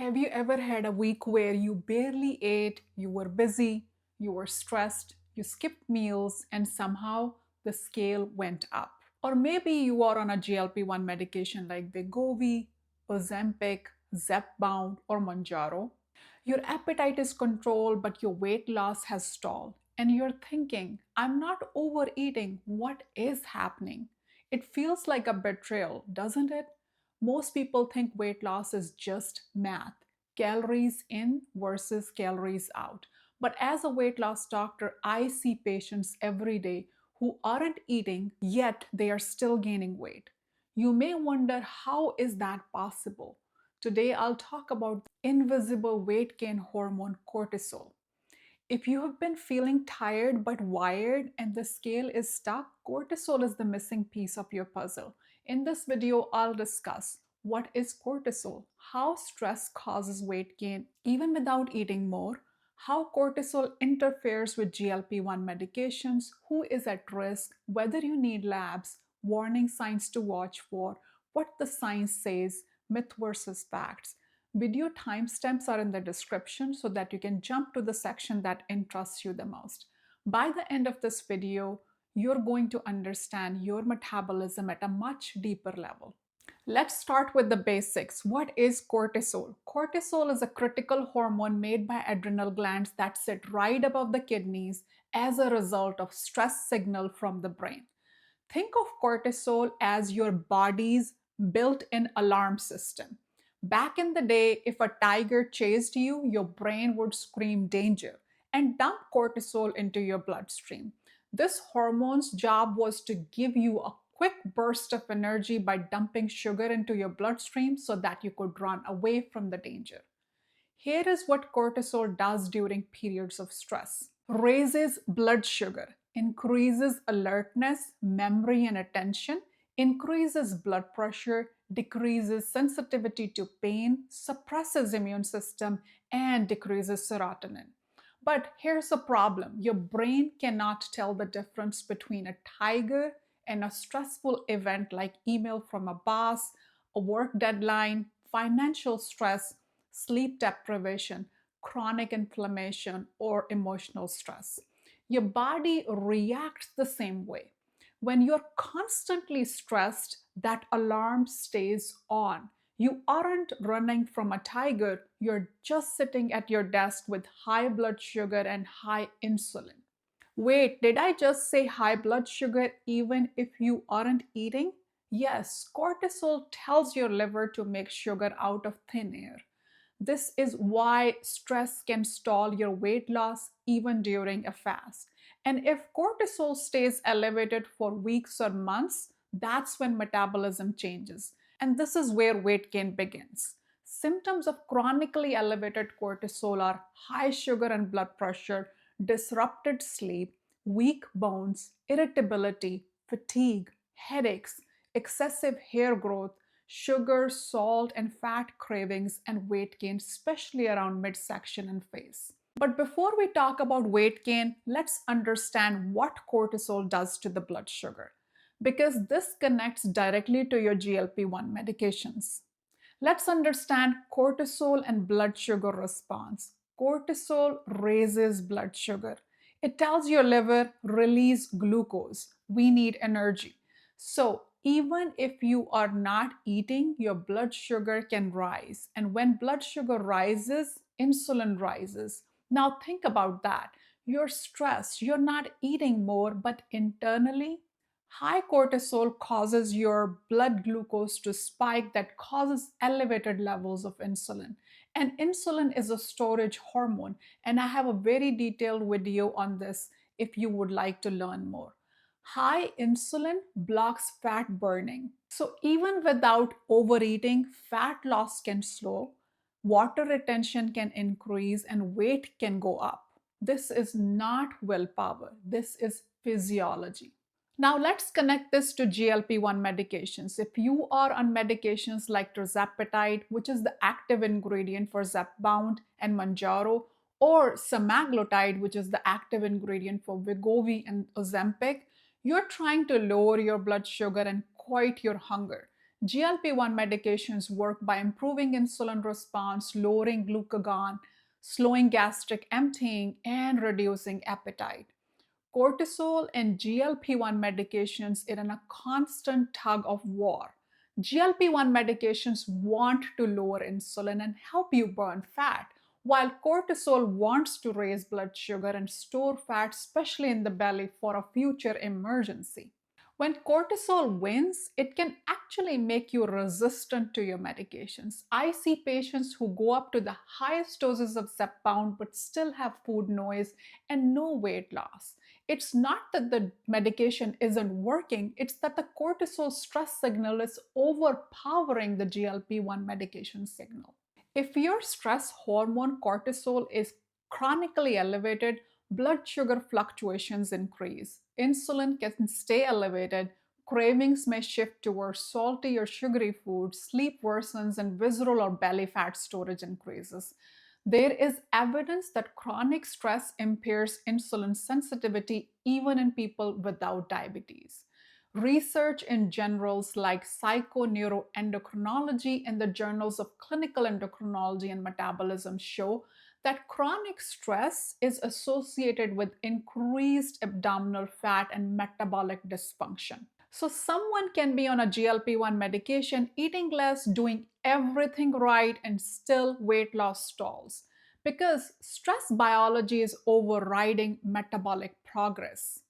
Have you ever had a week where you barely ate, you were busy, you were stressed, you skipped meals, and somehow the scale went up? Or maybe you are on a GLP-1 medication like Wegovy, Ozempic, Zepbound, or Mounjaro. Your appetite is controlled, but your weight loss has stalled. And you're thinking, I'm not overeating. What is happening? It feels like a betrayal, doesn't it? Most people think weight loss is just math, calories in versus calories out. But as a weight loss doctor, I see patients every day who aren't eating, yet they are still gaining weight. You may wonder, how is that possible? Today, I'll talk about the invisible weight gain hormone cortisol. If you have been feeling tired but wired and the scale is stuck, cortisol is the missing piece of your puzzle. In this video, I'll discuss what is cortisol, how stress causes weight gain even without eating more, how cortisol interferes with GLP-1 medications, who is at risk, whether you need labs, warning signs to watch for, what the science says, myth versus facts. Video timestamps are in the description so that you can jump to the section that interests you the most. By the end of this video, you're going to understand your metabolism at a much deeper level. Let's start with the basics. What is cortisol? Cortisol is a critical hormone made by adrenal glands that sit right above the kidneys as a result of stress signal from the brain. Think of cortisol as your body's built-in alarm system. Back in the day, if a tiger chased you, your brain would scream danger and dump cortisol into your bloodstream. This hormone's job was to give you a quick burst of energy by dumping sugar into your bloodstream so that you could run away from the danger. Here is what cortisol does during periods of stress. Raises blood sugar, increases alertness, memory, and attention, increases blood pressure, decreases sensitivity to pain, suppresses immune system, and decreases serotonin. But here's the problem. Your brain cannot tell the difference between a tiger and a stressful event like email from a boss, a work deadline, financial stress, sleep deprivation, chronic inflammation, or emotional stress. Your body reacts the same way. When you're constantly stressed, that alarm stays on. You aren't running from a tiger, you're just sitting at your desk with high blood sugar and high insulin. Wait, did I just say high blood sugar even if you aren't eating? Yes, cortisol tells your liver to make sugar out of thin air. This is why stress can stall your weight loss even during a fast. And if cortisol stays elevated for weeks or months, that's when metabolism changes. And this is where weight gain begins. Symptoms of chronically elevated cortisol are high sugar and blood pressure, disrupted sleep, weak bones, irritability, fatigue, headaches, excessive hair growth, sugar, salt, and fat cravings, and weight gain, especially around midsection and face. But before we talk about weight gain, let's understand what cortisol does to the blood sugar, because this connects directly to your GLP-1 medications. Let's understand cortisol and blood sugar response. Cortisol raises blood sugar. It tells your liver, release glucose. We need energy. So, even if you are not eating, your blood sugar can rise. And when blood sugar rises, insulin rises. Now, think about that. You're stressed, you're not eating more, but internally, high cortisol causes your blood glucose to spike, that causes elevated levels of insulin. And insulin is a storage hormone, and I have a very detailed video on this if you would like to learn more. High insulin blocks fat burning. So even without overeating, fat loss can slow, water retention can increase, and weight can go up. This is not willpower, this is physiology. Now let's connect this to GLP-1 medications. If you are on medications like tirzepatide, which is the active ingredient for Zepbound and Mounjaro, or semaglutide, which is the active ingredient for Wegovy and Ozempic, you're trying to lower your blood sugar and quiet your hunger. GLP-1 medications work by improving insulin response, lowering glucagon, slowing gastric emptying, and reducing appetite. Cortisol and GLP-1 medications are in a constant tug of war. GLP-1 medications want to lower insulin and help you burn fat, while cortisol wants to raise blood sugar and store fat, especially in the belly, for a future emergency. When cortisol wins, it can actually make you resistant to your medications. I see patients who go up to the highest doses of Zepbound but still have food noise and no weight loss. It's not that the medication isn't working, it's that the cortisol stress signal is overpowering the GLP-1 medication signal. If your stress hormone cortisol is chronically elevated, blood sugar fluctuations increase. Insulin can stay elevated, cravings may shift towards salty or sugary foods, sleep worsens, and visceral or belly fat storage increases. There is evidence that chronic stress impairs insulin sensitivity even in people without diabetes. Research in journals like Psychoneuroendocrinology and the journals of clinical endocrinology and metabolism show that chronic stress is associated with increased abdominal fat and metabolic dysfunction. So, someone can be on a GLP-1 medication, eating less, doing everything right, and still weight loss stalls because stress biology is overriding metabolic progress.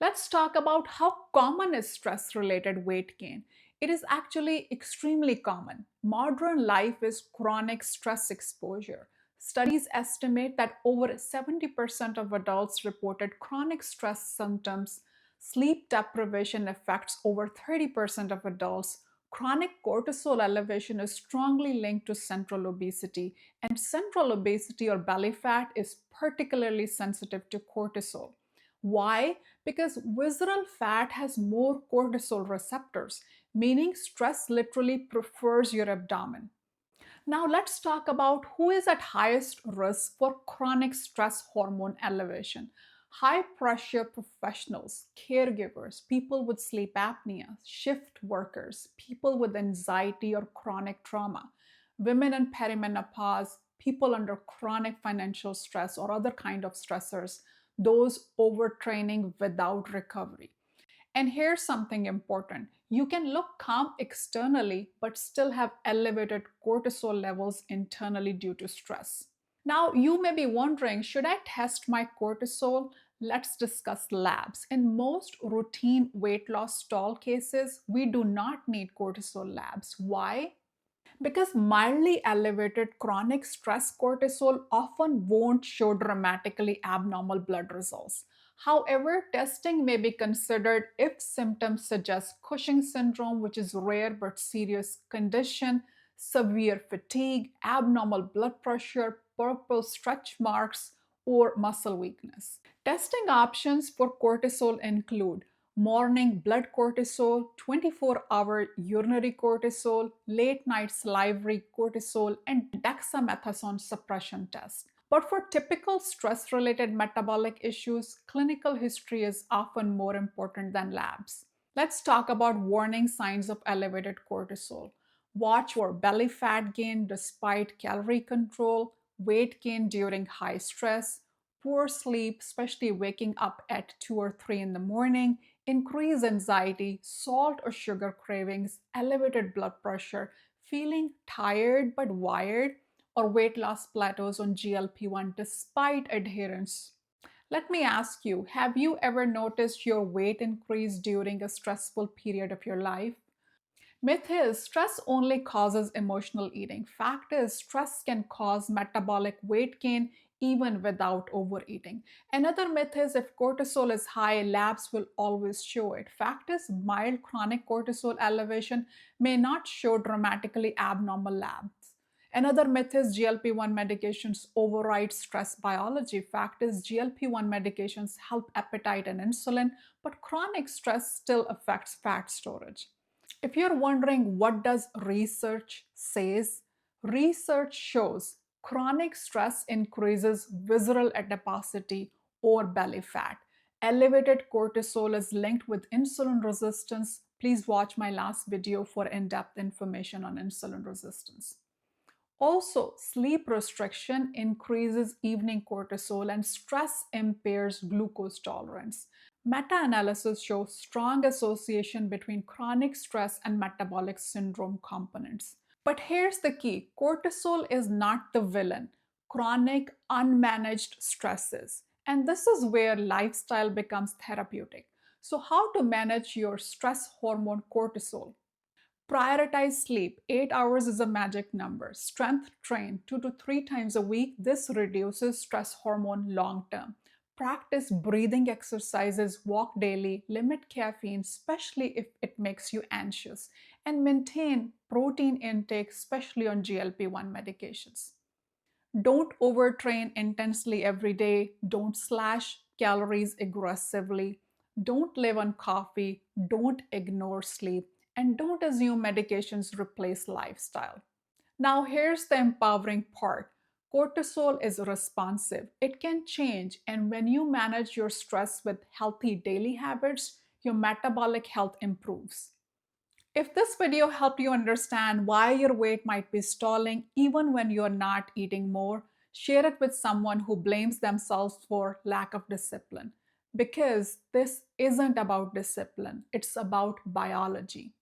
Let's talk about how common is stress related weight gain. It is actually extremely common. Modern life is chronic stress exposure. Studies estimate that over 70% of adults reported chronic stress symptoms. Sleep deprivation affects over 30% of adults. Chronic cortisol elevation is strongly linked to central obesity, and central obesity or belly fat is particularly sensitive to cortisol. Why? Because visceral fat has more cortisol receptors, meaning stress literally prefers your abdomen. Now, let's talk about who is at highest risk for chronic stress hormone elevation. High pressure professionals, caregivers, people with sleep apnea, shift workers, people with anxiety or chronic trauma, women in perimenopause, people under chronic financial stress or other kind of stressors, those overtraining without recovery. And here's something important. You can look calm externally, but still have elevated cortisol levels internally due to stress. Now, you may be wondering, should I test my cortisol? Let's discuss labs. In most routine weight loss stall cases, we do not need cortisol labs. Why? Because mildly elevated chronic stress cortisol often won't show dramatically abnormal blood results. However, testing may be considered if symptoms suggest Cushing syndrome, which is rare but serious condition, severe fatigue, abnormal blood pressure, purple stretch marks, or muscle weakness. Testing options for cortisol include morning blood cortisol, 24-hour urinary cortisol, late night salivary cortisol, and dexamethasone suppression test. But for typical stress related metabolic issues, clinical history is often more important than labs. Let's talk about warning signs of elevated cortisol. Watch for belly fat gain despite calorie control, weight gain during high stress, poor sleep, especially waking up at 2 or 3 in the morning, increased anxiety, salt or sugar cravings, elevated blood pressure, feeling tired but wired, or weight loss plateaus on GLP-1 despite adherence. Let me ask you, have you ever noticed your weight increase during a stressful period of your life? Myth is stress only causes emotional eating. Fact is, stress can cause metabolic weight gain even without overeating. Another myth is if cortisol is high, labs will always show it. Fact is, mild chronic cortisol elevation may not show dramatically abnormal labs. Another myth is GLP-1 medications override stress biology. Fact is, GLP-1 medications help appetite and insulin, but chronic stress still affects fat storage. If you're wondering what does research says, research shows chronic stress increases visceral adiposity or belly fat. Elevated cortisol is linked with insulin resistance, Please watch my last video for in-depth information on insulin resistance. Also, sleep restriction increases evening cortisol and stress impairs glucose tolerance. Meta-analysis shows strong association between chronic stress and metabolic syndrome components. But here's the key: cortisol is not the villain. Chronic, unmanaged stress is. And this is where lifestyle becomes therapeutic. So, how to manage your stress hormone cortisol? Prioritize sleep. 8 hours is a magic number. Strength train 2 to 3 times a week. This reduces stress hormone long term. Practice breathing exercises, walk daily, limit caffeine, especially if it makes you anxious, and maintain protein intake, especially on GLP-1 medications. Don't overtrain intensely every day. Don't slash calories aggressively. Don't live on coffee. Don't ignore sleep. And don't assume medications replace lifestyle. Now, here's the empowering part: cortisol is responsive, it can change. And when you manage your stress with healthy daily habits, your metabolic health improves. If this video helped you understand why your weight might be stalling even when you're not eating more, share it with someone who blames themselves for lack of discipline. Because this isn't about discipline, it's about biology.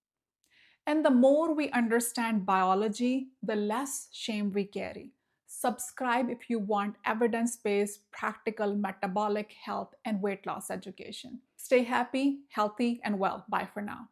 And the more we understand biology, the less shame we carry. Subscribe if you want evidence based, practical metabolic health and weight loss education. Stay happy, healthy, and well. Bye for now.